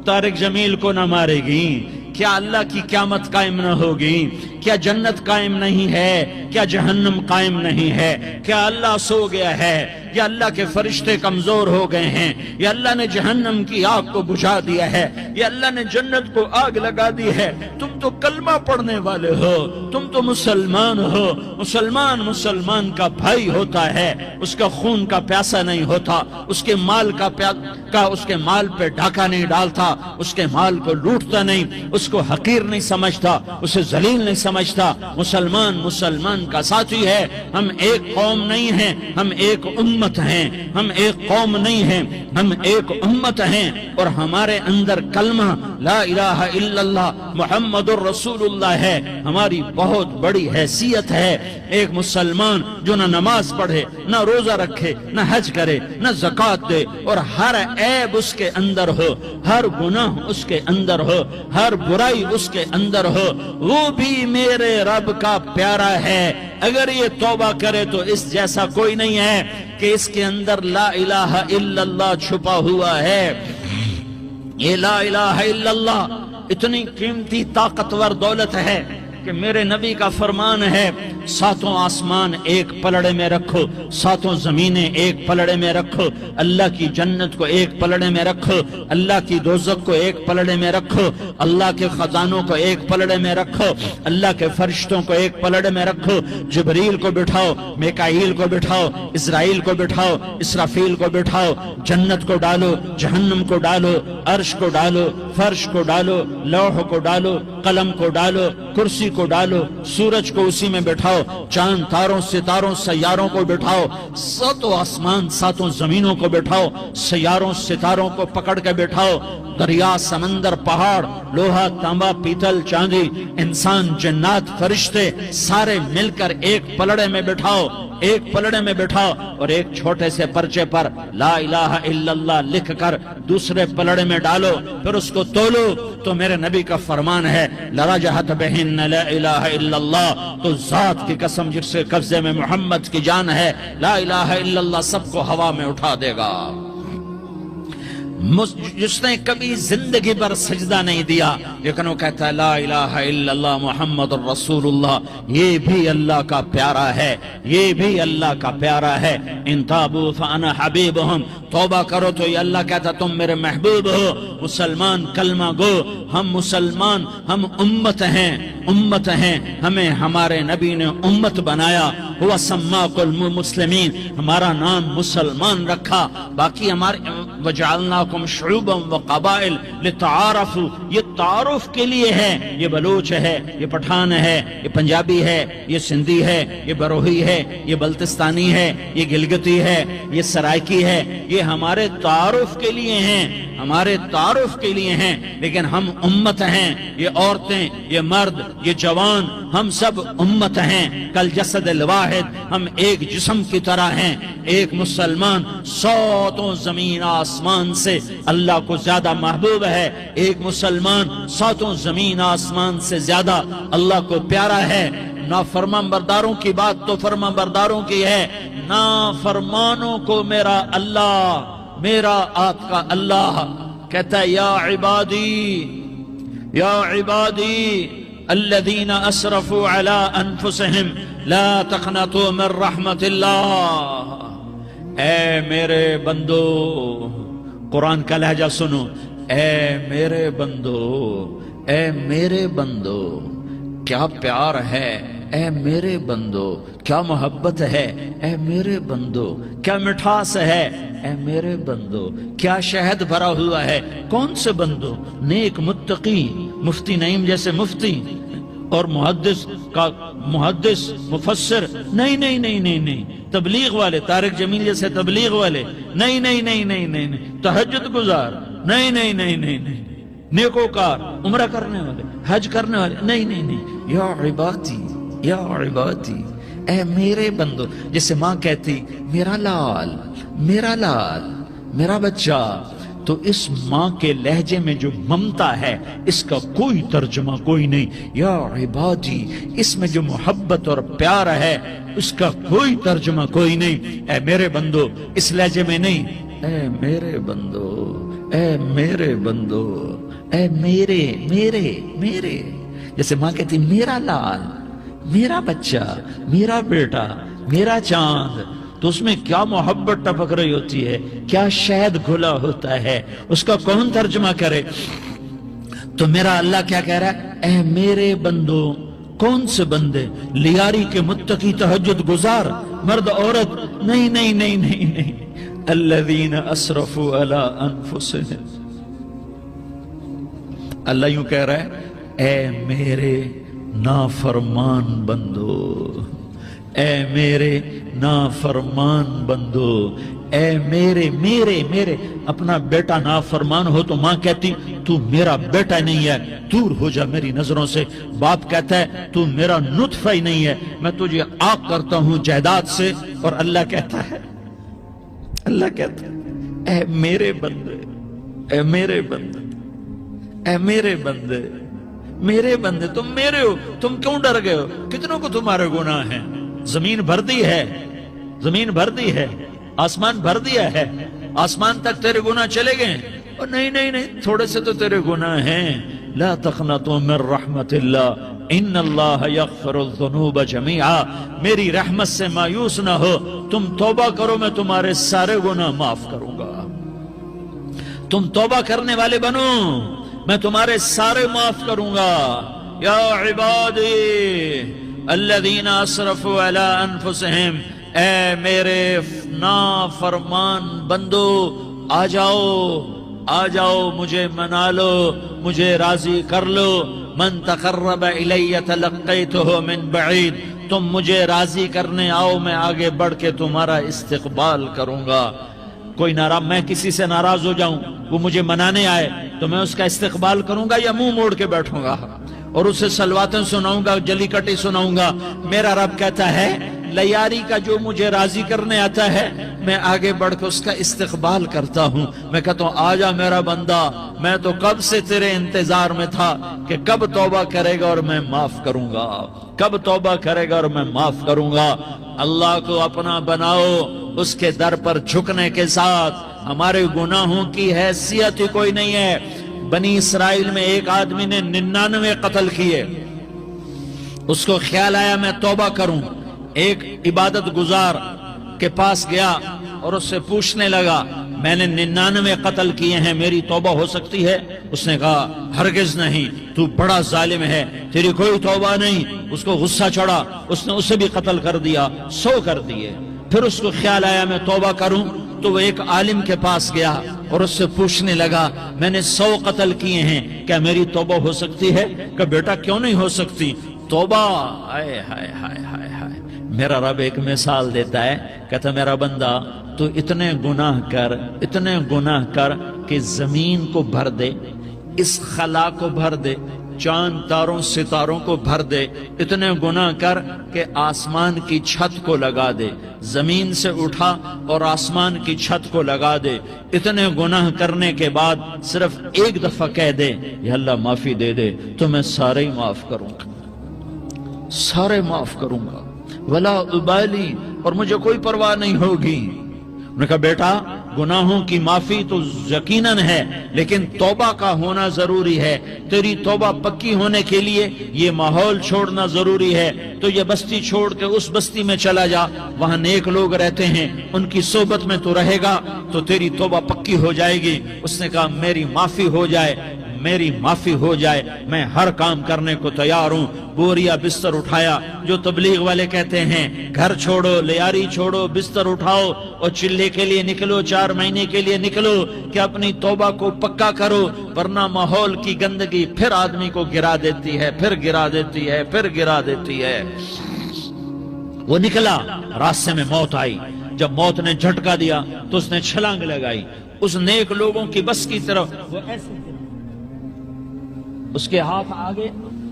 طارق جمیل کو نہ مارے گی؟ کیا اللہ کی قیامت قائم نہ ہوگی؟ کیا جنت قائم نہیں ہے؟ کیا جہنم قائم نہیں ہے؟ کیا اللہ سو گیا ہے؟ یا اللہ کے فرشتے کمزور ہو گئے ہیں؟ یا اللہ نے جہنم کی آگ کو بجھا دیا ہے؟ یا اللہ نے جنت کو آگ لگا دی ہے؟ تم تو کلمہ پڑھنے والے ہو، تم تو مسلمان ہو۔ مسلمان کا بھائی ہوتا ہے، اس کا خون کا پیاسا نہیں ہوتا، اس کے مال اس کے مال پہ ڈاکہ نہیں ڈالتا، اس کے مال کو لوٹتا نہیں، اس کو حقیر نہیں سمجھتا، اسے ذلیل نہیں سمجھتا۔ مسلمان کا ساتھی ہے۔ ہم ایک قوم نہیں ہیں، ہم ایک امت ہیں، ہم ایک قوم نہیں ہیں، ہم ایک امت ہیں، اور ہمارے اندر کلمہ لا الہ الا اللہ محمد الرسول اللہ ہے، ہماری بہت بڑی حیثیت ہے۔ ایک مسلمان جو نہ نماز پڑھے، نہ روزہ رکھے، نہ حج کرے، نہ زکوٰۃ دے، اور ہر عیب اس کے اندر ہو، ہر گناہ اس کے اندر ہو، ہر برائی اس کے اندر ہو، وہ بھی میرے رب کا پیارا ہے۔ اگر یہ توبہ کرے تو اس جیسا کوئی نہیں ہے کہ اس کے اندر لا الہ الا اللہ چھپا ہوا ہے۔ یہ لا الہ الا اللہ اتنی قیمتی طاقتور دولت ہے کہ میرے نبی کا فرمان ہے، ساتوں آسمان ایک پلڑے میں رکھو، ساتوں زمینیں ایک پلڑے میں رکھو، اللہ کی جنت کو ایک پلڑے میں رکھو، اللہ کی دوزخ کو ایک پلڑے میں رکھو، اللہ کے خزانوں کو ایک پلڑے میں رکھو، اللہ کے فرشتوں کو ایک پلڑے میں رکھو، جبریل کو بٹھاؤ، میکائیل کو بٹھاؤ، اسرائیل کو بٹھاؤ، اسرافیل کو بٹھاؤ، جنت کو ڈالو، جہنم کو ڈالو، عرش کو ڈالو، فرش کو ڈالو، لوح کو ڈالو، قلم کو ڈالو، کرسی کو ڈالو، سورج کو اسی میں بٹھاؤ، چاند تاروں ستاروں سیاروں کو بٹھاؤ، ساتوں آسمان ساتوں زمینوں کو بٹھاؤ، سیاروں ستاروں کو پکڑ کے بٹھاؤ، دریا سمندر پہاڑ لوہا تانبا پیتل چاندی انسان جنات فرشتے سارے مل کر ایک پلڑے میں بٹھاؤ، ایک پلڑے میں بٹھاؤ، اور ایک چھوٹے سے پرچے پر لا الہ الا اللہ لکھ کر دوسرے پلڑے میں ڈالو، پھر اس کو تولو تو میرے نبی کا فرمان ہے لرجحت بہن لا الہ الا اللہ، تو ذات کی قسم جس کے قبضے میں محمد کی جان ہے، لا الہ الا اللہ سب کو ہوا میں اٹھا دے گا۔ جس نے کبھی زندگی پر سجدہ نہیں دیا لیکن وہ کہتا ہے لا الہ الا اللہ محمد الرسول اللہ، یہ بھی اللہ کا پیارا ہے، یہ بھی اللہ کا پیارا ہے۔ ان تابوا فانا حبیبہم، توبہ کرو تو یہ اللہ کہتا تم میرے محبوب ہو۔ مسلمان کلمہ گو، ہم مسلمان، ہم امت ہیں، ہمیں ہمارے نبی نے امت بنایا، ہوا سماکم المسلمین، ہمارا نام مسلمان رکھا، باقی ہمارے وجعلناکم شعوبا وقبائل لتعارفوا، یہ تعارف کے لیے ہے، یہ بلوچ ہے، یہ پٹھان ہے، یہ پنجابی ہے، یہ سندھی ہے، یہ بروہی ہے، یہ بلتستانی ہے، یہ گلگتی ہے، یہ سرائکی ہے، یہ ہمارے تعارف کے لیے ہیں، ہمارے تعارف کے لیے ہیں، لیکن ہم امت ہیں، یہ عورتیں، یہ مرد، یہ جوان، ہم سب امت ہیں، کل جسد الواحد، ہم ایک جسم کی طرح ہیں۔ ایک مسلمان ساتوں زمین آسمان سے اللہ کو زیادہ محبوب ہے، ایک مسلمان ساتوں زمین آسمان سے زیادہ اللہ کو پیارا ہے۔ نافرمان برداروں کی بات تو فرمان برداروں کی ہے، نافرمانوں کو میرا اللہ، میرا آپ کا اللہ کہتا ہے یا عبادی الذین اسرفوا علی انفسہم لا تقنطوا من رحمت اللہ، اے میرے بندو قرآن کا لہجہ سنو، اے میرے بندو، اے میرے بندو، کیا پیار ہے، اے میرے بندو، کیا محبت ہے، اے میرے بندو، کیا مٹھاس ہے، اے میرے بندو، کیا شہد بھرا ہوا ہے۔ کون سے بندو؟ نیک متقی، مفتی نعیم جیسے مفتی اور محدث مفسر، نہیں نہیں نہیں نہیں نہیں، تبلیغ والے، طارق جمیل جیسے تبلیغ والے، نہیں نہیں نہیں نہیں نہیں نہیں، تہجد گزار، نہیں نہیں نہیں نہیں نہیں، نیکوکار، عمرہ کرنے والے، حج کرنے والے، نہیں نہیں نہیں، یا عبادی، یا عبادی، اے میرے بندو۔ جیسے ماں کہتی میرا لال، میرا لال، میرا بچہ، تو اس ماں کے لہجے میں جو ممتا ہے اس کا کوئی ترجمہ کوئی نہیں۔ یا عبادی، اس میں جو محبت اور پیار ہے اس کا کوئی ترجمہ کوئی نہیں۔ اے میرے بندو، اس لہجے میں نہیں، اے میرے بندو، اے میرے بندو، اے میرے میرے میرے۔ جیسے ماں کہتی میرا لال، میرا بچہ، میرا بیٹا، میرا چاند، تو اس میں کیا محبت ٹپک رہی ہوتی ہے، کیا شہد گھلا ہوتا ہے، اس کا کون ترجمہ کرے؟ تو میرا اللہ کیا کہہ رہا ہے؟ اے میرے بندو۔ کون سے بندے؟ لیاری کے متقی، تہجد گزار، مرد عورت، نہیں نہیں نہیں نہیں نہیں، الذین اسرفوا علی انفسہم۔ اللہ یوں کہہ رہا ہے، اے میرے نافرمان بندو، اے میرے نافرمان بندو، اے میرے میرے میرے۔ اپنا بیٹا نافرمان ہو تو ماں کہتی تو میرا بیٹا نہیں ہے، دور ہو جا میری نظروں سے۔ باپ کہتا ہے تو میرا نطفہ ہی نہیں ہے، میں تجھے عاق کرتا ہوں جائیداد سے۔ اور اللہ کہتا ہے، اللہ کہتا ہے اے میرے بندے، اے میرے بندے، اے میرے بندے، میرے بندے، تم میرے ہو، تم کیوں ڈر گئے ہو؟ کتنوں کو تمہارے گناہ ہیں؟ زمین بھر دی ہے، زمین بھر دی ہے، آسمان بھر دیا ہے، آسمان تک تیرے گناہ چلے گئے۔ اور نہیں نہیں نہیں، تھوڑے سے تو تیرے گناہ ہیں۔ لا تقنطوا من رحمت اللہ ان اللہ یغفر الذنوب جمیعا۔ میری رحمت سے مایوس نہ ہو، تم توبہ کرو، میں تمہارے سارے گناہ معاف کروں گا۔ تم توبہ کرنے والے بنو، میں تمہارے سارے معاف کروں گا۔ یا عبادی الذین اسرفوا علی انفسہم، اے میرے نافرمان بندو، آ جاؤ، آ جاؤ، مجھے منا لو، مجھے راضی کر لو۔ من تقرب الی تلقیتہ من بعید، تم مجھے راضی کرنے آؤ، میں آگے بڑھ کے تمہارا استقبال کروں گا۔ کوئی ناراض، میں کسی سے ناراض ہو جاؤں، وہ مجھے منانے آئے تو میں اس کا استقبال کروں گا یا منہ موڑ کے بیٹھوں گا اور اسے سلواتیں سناؤں گا، جلی کٹی سناؤں گا؟ میرا رب کہتا ہے لیاری کا جو مجھے راضی کرنے آتا ہے میں آگے بڑھ کے اس کا استقبال کرتا ہوں۔ میں کہتا ہوں آ جا میرا بندہ، میں تو کب سے تیرے انتظار میں تھا کہ کب توبہ کرے گا اور میں معاف کروں گا، کب توبہ کرے گا اور میں معاف کروں گا۔ اللہ کو اپنا بناؤ، اس کے در پر جھکنے کے ساتھ۔ ہمارے گناہوں کی حیثیت ہی کوئی نہیں ہے۔ بنی اسرائیل میں ایک آدمی نے 99 قتل کیے، اس کو خیال آیا میں توبہ کروں، ایک عبادت گزار کے پاس گیا اور اس سے پوچھنے لگا میں نے 99 قتل کیے ہیں، میری توبہ ہو سکتی ہے؟ اس نے کہا ہرگز نہیں، تو بڑا ظالم ہے، تیری کوئی توبہ نہیں۔ اس کو غصہ چڑھا، اس نے اسے بھی قتل کر دیا، 100 کر دیے۔ پھر اس کو خیال آیا میں توبہ کروں، تو وہ ایک عالم کے پاس گیا اور اس سے پوچھنے لگا میں نے 100 قتل کیے ہیں، کیا میری توبہ ہو سکتی ہے؟ کہ بیٹا کیوں نہیں ہو سکتی توبہ؟ ہائے ہائے ہائے ہائے ہائے۔ میرا رب ایک مثال دیتا ہے، کہتا میرا بندہ تو اتنے گناہ کر، اتنے گناہ کر کہ زمین کو بھر دے، اس خلا کو بھر دے، چاند تاروں ستاروں کو بھر دے، اتنے گناہ کر کہ آسمان کی چھت کو لگا دے، زمین سے اٹھا اور آسمان کی چھت کو لگا دے۔ اتنے گناہ کرنے کے بعد صرف ایک دفعہ کہہ دے یا اللہ معافی دے دے تو میں سارے ہی معاف کروں گا، سارے معاف کروں گا، ولا ابالی، اور مجھے کوئی پرواہ نہیں ہوگی۔ انہوں نے کہا بیٹا گناہوں کی معافی تو یقیناً ہے، لیکن توبہ کا ہونا ضروری ہے۔ تیری توبہ پکی ہونے کے لیے یہ ماحول چھوڑنا ضروری ہے۔ تو یہ بستی چھوڑ کے اس بستی میں چلا جا، وہاں نیک لوگ رہتے ہیں، ان کی صحبت میں تو رہے گا تو تیری توبہ پکی ہو جائے گی۔ اس نے کہا میری معافی ہو جائے، میری معافی ہو جائے، میں ہر کام کرنے کو تیار ہوں۔ بوریا بستر اٹھایا، جو تبلیغ والے کہتے ہیں گھر چھوڑو، لیاری چھوڑو، بستر اٹھاؤ اور چلے کے لیے نکلو، 4 مہینے کے لیے نکلو کہ اپنی توبہ کو پکا کرو، ورنہ ماحول کی گندگی پھر آدمی کو گرا دیتی ہے، پھر گرا دیتی ہے، پھر گرا دیتی ہے۔ وہ نکلا، راستے میں موت آئی۔ جب موت نے جھٹکا دیا تو اس نے چھلانگ لگائی اس نیک لوگوں کی بس کی طرف۔ وہ ایسے اس کے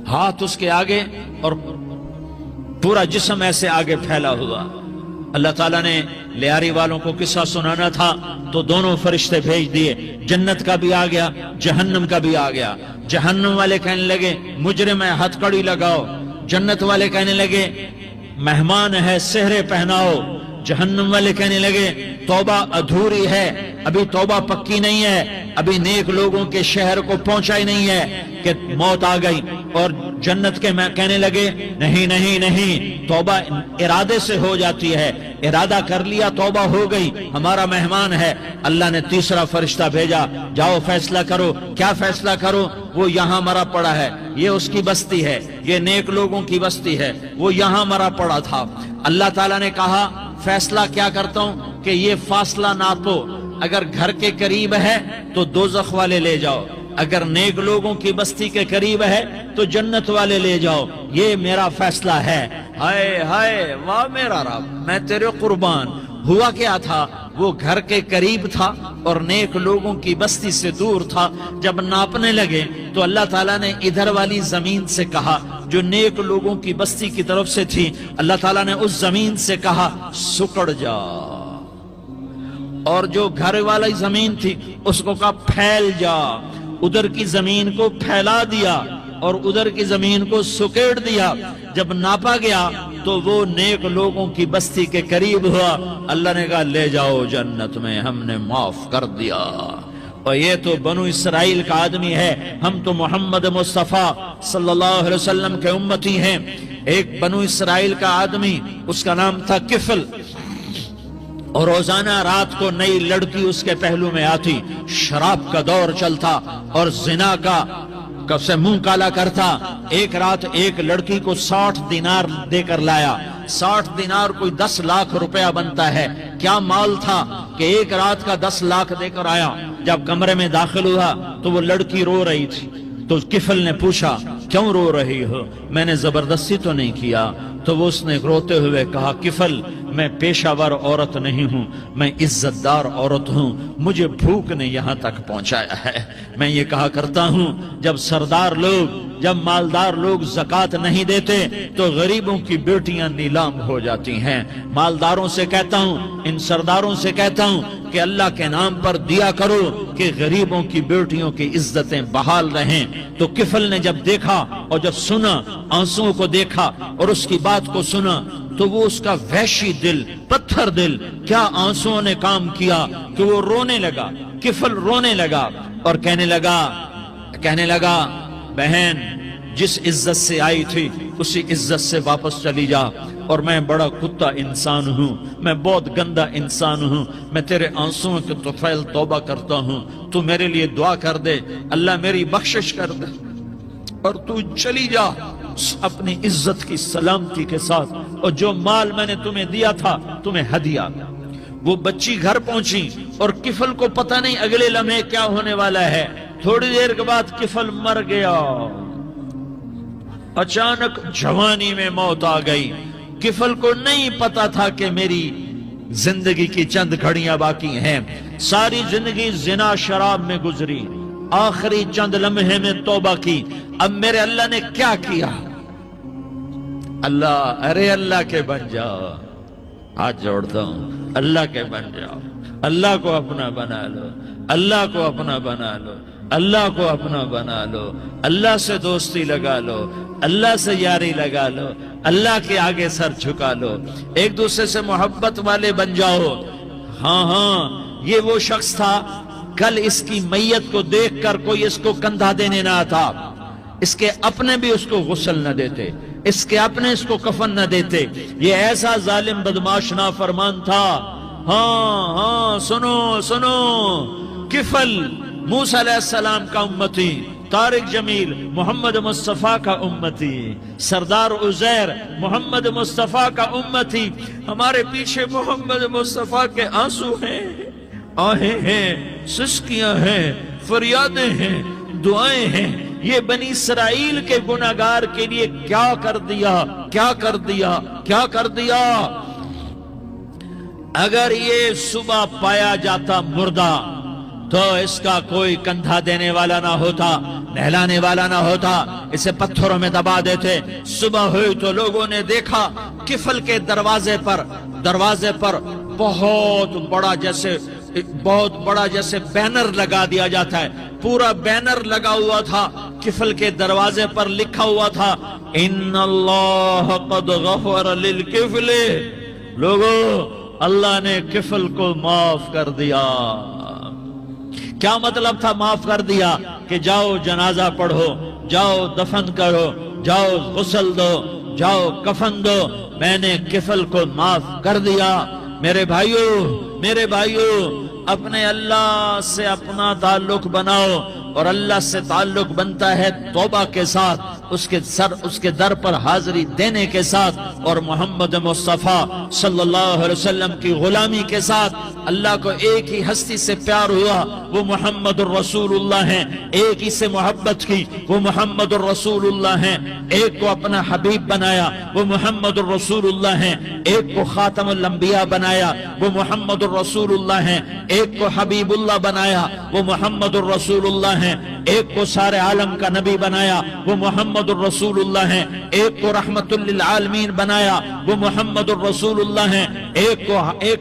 ہاتھ اس کے آگے اور پورا جسم ایسے آگے پھیلا ہوا۔ اللہ تعالیٰ نے لیاری والوں کو قصہ سنانا تھا تو دونوں فرشتے بھیج دیے، جنت کا بھی آ گیا، جہنم کا بھی آ گیا۔ جہنم والے کہنے لگے مجرم ہے، ہتھ کڑی لگاؤ۔ جنت والے کہنے لگے مہمان ہے، سہرے پہناؤ۔ جہنم والے کہنے لگے توبہ ادھوری ہے، ابھی توبہ پکی نہیں ہے، ابھی نیک لوگوں کے شہر کو پہنچا ہی نہیں ہے کہ موت آ گئی۔ اور جنت کے کہنے لگے نہیں نہیں نہیں، توبہ ارادے سے ہو جاتی ہے، ارادہ کر لیا توبہ ہو گئی، ہمارا مہمان ہے۔ اللہ نے تیسرا فرشتہ بھیجا، جاؤ فیصلہ کرو۔ کیا فیصلہ کرو؟ وہ یہاں مرا پڑا ہے، یہ اس کی بستی ہے، یہ نیک لوگوں کی بستی ہے، وہ یہاں مرا پڑا تھا۔ اللہ تعالیٰ نے کہا فیصلہ کیا کرتا ہوں کہ یہ فاصلہ ناپو، اگر گھر کے قریب ہے تو دوزخ والے لے جاؤ، اگر نیک لوگوں کی بستی کے قریب ہے تو جنت والے لے جاؤ، یہ میرا فیصلہ ہے۔ ہائے ہائے واہ میرا رب، میں تیرے قربان۔ ہوا کیا تھا؟ وہ گھر کے قریب تھا اور نیک لوگوں کی بستی سے دور تھا۔ جب ناپنے لگے تو اللہ تعالیٰ نے ادھر والی زمین سے کہا جو نیک لوگوں کی بستی کی طرف سے تھی، اللہ تعالیٰ نے اس زمین سے کہا سکڑ جا، اور جو گھر والی زمین تھی اس کو کہا پھیل جا۔ ادھر کی زمین کو پھیلا دیا اور ادھر کی زمین کو سکیڑ دیا۔ جب ناپا گیا تو وہ نیک لوگوں کی بستی کے قریب ہوا۔ اللہ نے کہا لے جاؤ جنت میں، ہم نے معاف کر دیا۔ اور یہ تو بنو اسرائیل کا آدمی ہے، ہم تو محمد مصطفیٰ صلی اللہ علیہ وسلم کے امتی ہیں۔ ایک بنو اسرائیل کا آدمی، اس کا نام تھا کفل، اور روزانہ رات کو نئی لڑکی اس کے پہلو میں آتی، شراب کا دور چلتا اور زنا کا سے منہ کالا کرتا۔ ایک رات ایک لڑکی کو 60 دینار دے کر لایا۔ 60 دینار کوئی 10 لاکھ روپیہ بنتا ہے۔ کیا مال تھا کہ ایک رات کا 10 لاکھ دے کر آیا۔ جب کمرے میں داخل ہوا تو وہ لڑکی رو رہی تھی، تو کفل نے پوچھا کیوں رو رہی ہو؟ میں نے زبردستی تو نہیں کیا۔ تو وہ اس نے روتے ہوئے کہا کفل میں پیشہ ور عورت نہیں ہوں، میں عزت دار عورت ہوں، مجھے بھوک نے یہاں تک پہنچایا ہے۔ میں یہ کہا کرتا ہوں جب سردار لوگ، جب مالدار لوگ زکوٰۃ نہیں دیتے تو غریبوں کی بیٹیاں نیلام ہو جاتی ہیں۔ مالداروں سے کہتا ہوں، ان سرداروں سے کہتا ہوں کہ اللہ کے نام پر دیا کرو کہ غریبوں کی بیٹیوں کی عزتیں بحال رہیں۔ تو کفل نے جب دیکھا اور جب سنا، آنسوؤں کو دیکھا اور اس کی بات کو سنا، تو وہ اس کا وحشی دل، پتھر دل، کیا آنسوؤں نے کام کیا کہ وہ رونے لگا۔ کفل رونے لگا اور کہنے لگا بہن جس عزت سے آئی تھی اسی عزت سے واپس چلی جا، اور میں بڑا کتا انسان ہوں، میں بہت گندا انسان ہوں، میں تیرے آنسوؤں کے طفیل توبہ کرتا ہوں، تو میرے لیے دعا کر دے، اللہ میری بخشش کر دے، اور تو چلی جا اپنی عزت کی سلامتی کے ساتھ، اور جو مال میں نے تمہیں دیا تھا تمہیں ہدیہ۔ وہ بچی گھر پہنچی اور کفل کو پتہ نہیں اگلے لمحے کیا ہونے والا ہے۔ تھوڑی دیر کے بعد کفل مر گیا، اچانک جوانی میں موت آ گئی۔ کفل کو نہیں پتا تھا کہ میری زندگی کی چند گھڑیاں باقی ہیں، ساری زندگی زنا شراب میں گزری، آخری چند لمحے میں توبہ کی۔ اب میرے اللہ نے کیا کیا؟ اللہ کے بن جاؤ، ہاتھ جوڑتا ہوں، اللہ کے بن جاؤ، اللہ کو اپنا بنا لو، اللہ کو اپنا بنا لو، اللہ کو اپنا بنا لو، اللہ سے دوستی لگا لو، اللہ سے یاری لگا لو، اللہ کے آگے سر جھکا لو، ایک دوسرے سے محبت والے بن جاؤ۔ ہاں یہ وہ شخص تھا کل اس کی میت کو دیکھ کر کوئی اس کو کندھا دینے نہ آتا، اس کے اپنے بھی اس کو غسل نہ دیتے، اس کے اپنے اس کو کفن نہ دیتے. یہ ایسا ظالم بدماش نافرمان تھا. ہاں سنو سنو، کفل موسیٰ علیہ السلام کا امتی، طارق جمیل محمد مصطفیٰ کا امتی، سردار عزیر محمد مصطفیٰ کا امتی. ہمارے پیچھے محمد مصطفیٰ کے آنسو ہیں، آہیں ہیں، سسکیاں ہیں، فریادیں ہیں، دعائیں ہیں. یہ بنی اسرائیل کے گناہگار کے لیے کیا کر دیا، کیا کر دیا، کیا کر دیا. اگر یہ صبح پایا جاتا مردہ تو اس کا کوئی کندھا دینے والا نہ ہوتا، نہلانے والا نہ ہوتا، اسے پتھروں میں دبا دیتے. صبح ہوئی تو لوگوں نے دیکھا کفل کے دروازے پر بہت بڑا جیسے بینر لگا دیا جاتا ہے، پورا بینر لگا ہوا تھا. کفل کے دروازے پر لکھا ہوا تھا ان اللہ قد غفر للکفل. لوگوں، اللہ نے کفل کو معاف کر دیا. کیا مطلب تھا معاف کر دیا؟ کہ جاؤ جنازہ پڑھو، جاؤ دفن کرو، جاؤ غسل دو، جاؤ کفن دو، میں نے کفل کو معاف کر دیا. میرے بھائیو اپنے اللہ سے اپنا تعلق بناؤ، اور اللہ سے تعلق بنتا ہے توبہ کے ساتھ، اس کے در پر حاضری دینے کے ساتھ، اور محمد مصطفیٰ صلی اللہ علیہ وسلم کی غلامی کے ساتھ. اللہ کو ایک ہی ہستی سے پیار ہوا، وہ محمد الرسول اللہ ہیں. ایک ہی سے محبت کی، وہ محمد الرسول اللہ ہیں. ایک کو اپنا حبیب بنایا، وہ محمد الرسول اللہ ہیں. ایک کو خاتم الانبیاء بنایا، وہ محمد الرسول اللہ ہیں. ایک کو حبیب اللہ بنایا، وہ محمد الرسول اللہ ہیں. ایک کو سارے عالم کا نبی بنایا، وہ محمد الرسول اللہ ہیں. ایک کو رحمت للعالمین بنایا، وہ محمد الرسول اللہ ہیں. ایک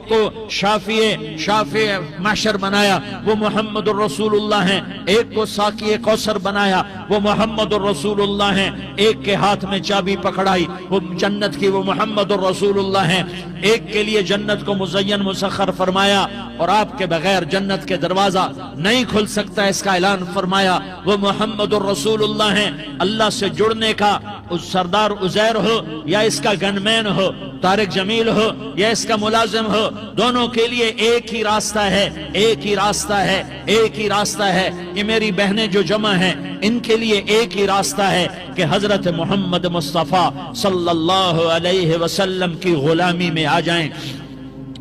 کو شافع محشر بنایا، وہ محمد الرسول اللہ ہیں. ایک کو ساقی کوثر بنایا، وہ محمد الرسول اللہ ہیں. ایک کے ہاتھ میں چابی پکڑائی وہ جنت کی، وہ محمد الرسول اللہ ہیں. ایک کے لیے جنت کو مزین مسخر فرمایا، اور آپ کے بغیر جنت کے دروازہ نہیں کھل سکتا، اس کا اعلان فرمایا، وہ محمد الرسول اللہ ہیں. اللہ سے جڑنے کا اس سردار عزیر ہو یا اس کا گنمین ہو، طارق جمیل ہو یا اس کا ملازم ہو، دونوں کے لیے ایک ہی راستہ ہے، ایک ہی راستہ ہے، ایک ہی راستہ ہے. یہ میری بہنیں جو جمع ہیں ان کے لیے ایک ہی راستہ ہے کہ حضرت محمد مصطفیٰ صلی اللہ علیہ وسلم کی غلامی میں آ جائیں،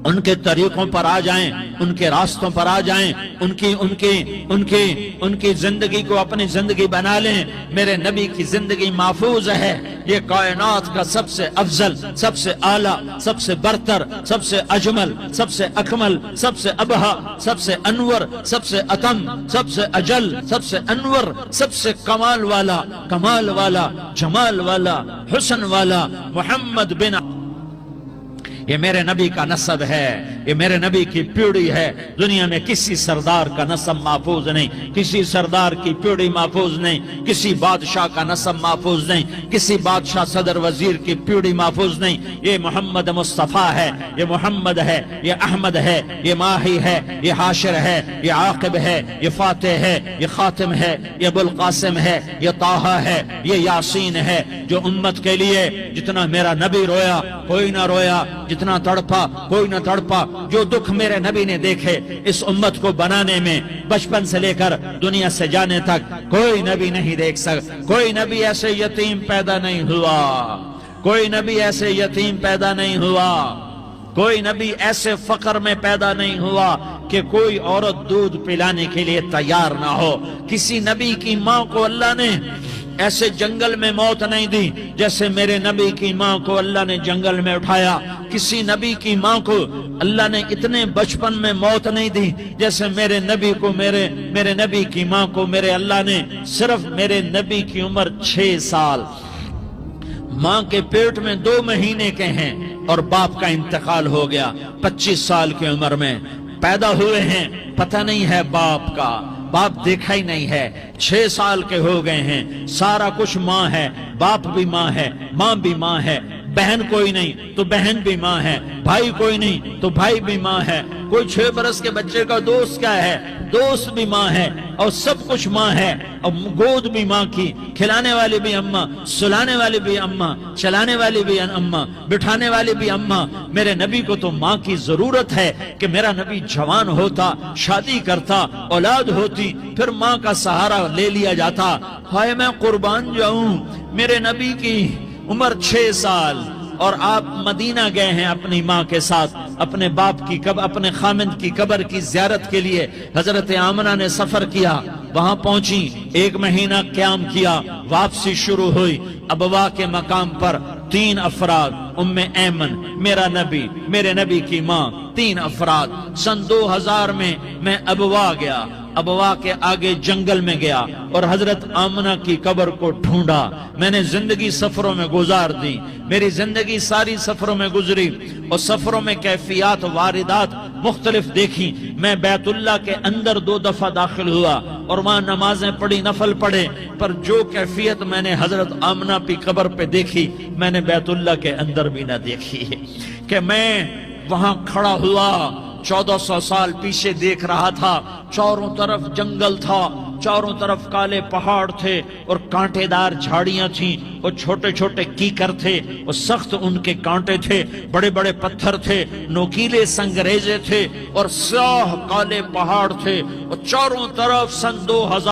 ان کے طریقوں پر آ جائیں، ان کے راستوں پر آ جائیں، ان کی زندگی کو اپنی زندگی بنا لیں. میرے نبی کی زندگی محفوظ ہے. یہ کائنات کا سب سے افضل، سب سے اعلیٰ، سب سے برتر، سب سے اجمل، سب سے اکمل، سب سے ابہا، سب سے انور، سب سے اتم، سب سے اجل، سب سے انور، سب سے کمال والا، جمال والا، حسن والا محمد بن. یہ میرے نبی کا نسب ہے، یہ میرے نبی کی پیڑھی ہے. دنیا میں کسی سردار کا نسب محفوظ نہیں، کسی سردار کی پیڑھی محفوظ نہیں، کسی بادشاہ کا نسب محفوظ نہیں، کسی بادشاہ صدر وزیر کی پیڑھی محفوظ نہیں. یہ محمد مصطفیٰ ہے، یہ محمد ہے، یہ احمد ہے، یہ ماہی ہے، یہ حاشر ہے، یہ عاقب ہے، یہ فاتح ہے، یہ خاتم ہے، یہ ابوالقاسم ہے، یہ طٰہٰ ہے، یہ یاسین ہے. جو امت کے لیے جتنا میرا نبی رویا کوئی نہ رویا، جتنا تڑپا کوئی نہ تڑپا، جو دکھ میرے نبی نے دیکھے اس امت کو بنانے میں، بچپن سے لے کر دنیا سے جانے تک کوئی نبی نہیں دیکھ سکتا. کوئی نبی ایسے یتیم پیدا نہیں ہوا، کوئی نبی ایسے یتیم پیدا نہیں ہوا، کوئی نبی ایسے فقر میں پیدا نہیں ہوا کہ کوئی عورت دودھ پلانے کے لیے تیار نہ ہو. کسی نبی کی ماں کو اللہ نے ایسے جنگل میں موت نہیں دی جیسے میرے نبی کی ماں کو اللہ نے جنگل میں اٹھایا. کسی نبی کی ماں کو اللہ نے اتنے بچپن میں موت نہیں دی جیسے میرے نبی کو، میرے نبی کی ماں کو میرے اللہ نے صرف میرے نبی کی عمر 6 سال، ماں کے پیٹ میں 2 مہینے کے ہیں، اور باپ کا انتقال ہو گیا 25 سال کی عمر میں. پیدا ہوئے ہیں، پتہ نہیں ہے باپ کا، باپ دیکھا ہی نہیں ہے. 6 سال کے ہو گئے ہیں، سارا کچھ ماں ہے، باپ بھی ماں ہے، ماں بھی ماں ہے، بہن کوئی نہیں تو بہن بھی ماں ہے، بھائی کوئی نہیں تو بھائی بھی ماں ہے، کوئی 6 برس کے بچے کا دوست کیا ہے، دوست بھی ماں ہے، اور سب کچھ ماں ہے، اور گود بھی ماں کی، کھلانے والی بھی اماں، سلانے والی بھی اماں، چلانے والی بھی اماں، بٹھانے والی بھی اماں۔ میرے نبی کو تو ماں کی ضرورت ہے کہ میرا نبی جوان ہوتا، شادی کرتا، اولاد ہوتی، پھر ماں کا سہارا لے لیا جاتا۔ ہائے میں قربان جاؤں، میرے نبی کی عمر 6 سال اور آپ مدینہ گئے ہیں اپنی ماں کے ساتھ، اپنے باپ کی اپنے خامند کی قبر کی زیارت کے لیے حضرت آمنہ نے سفر کیا، وہاں پہنچی، 1 مہینہ قیام کیا، واپسی شروع ہوئی۔ ابوا کے مقام پر 3 افراد، ام ایمن، میرا نبی، میرے نبی کی ماں، 3 افراد۔ سن 2000 میں ابوا گیا، ابوا کے آگے جنگل میں گیا اور حضرت آمنہ کی قبر کو ڈھونڈا۔ میں نے زندگی سفروں میں گزار دی، میری زندگی ساری سفروں میں گزری، اور سفروں میں کیفیات واردات مختلف دیکھی۔ میں بیت اللہ کے اندر 2 دفعہ داخل ہوا اور وہاں نمازیں پڑھی، نفل پڑھے، پر جو کیفیت میں نے حضرت آمنہ کی قبر پہ دیکھی میں نے بیت اللہ کے اندر بھی نہ دیکھی، کہ میں وہاں کھڑا ہوا 1400 سال پیچھے دیکھ رہا تھا، چاروں طرف جنگل تھا، چاروں طرف کالے پہاڑ تھے اور کانٹے دار جھاڑیاں تھیں، اور چھوٹے چھوٹے کیکر تھے، اور سخت ان کے کانٹے تھے، بڑے بڑے پتھر تھے، نوکیلے سنگریزے تھے، اور سیاہ کالے پہاڑ تھے، اور چاروں طرف سن 2000